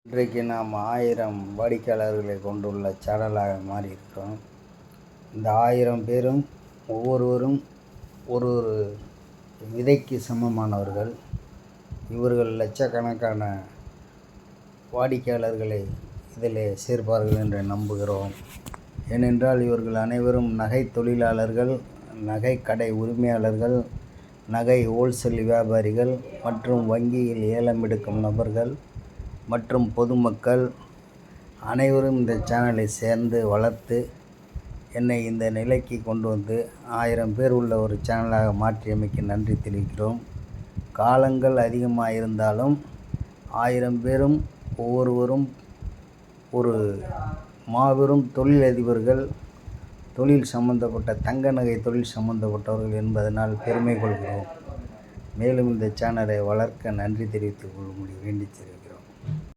இன்றைக்கு நாம் 1000 வாடிக்கையாளர்களை கொண்டுள்ள சேனலாக மாறியிருக்கிறோம். இந்த 1000 பேரும் ஒவ்வொருவரும் ஒரு ஒரு விதைக்கு சமமானவர்கள். இவர்கள் லட்சக்கணக்கான வாடிக்கையாளர்களை இதில் சேர்ப்பார்கள் என்று நம்புகிறோம். ஏனென்றால் இவர்கள் அனைவரும் நகை தொழிலாளர்கள், நகை கடை உரிமையாளர்கள், நகை ஹோல்சேல் வியாபாரிகள் மற்றும் வங்கியில் ஏலம் எடுக்கும் நபர்கள் மற்றும் பொதுமக்கள் அனைவரும் இந்த சேனலை சேர்ந்து வளர்த்து என்னை இந்த நிலைக்கு கொண்டு வந்து 1000 பேர் உள்ள ஒரு சேனலாக மாற்றியமைக்கு நன்றி தெரிவிக்கிறோம். காலங்கள் அதிகமாக இருந்தாலும் 1000 பேரும் ஒவ்வொருவரும் ஒரு மாபெரும் தொழிலதிபர்கள், தொழில் சம்பந்தப்பட்ட தங்க நகை தொழில் சம்பந்தப்பட்டவர்கள் என்பதனால் பெருமை கொள்கிறோம். மேலும் இந்த சேனலை வளர்க்க நன்றி தெரிவித்துக் கொள்ளும்படி வேண்டிச்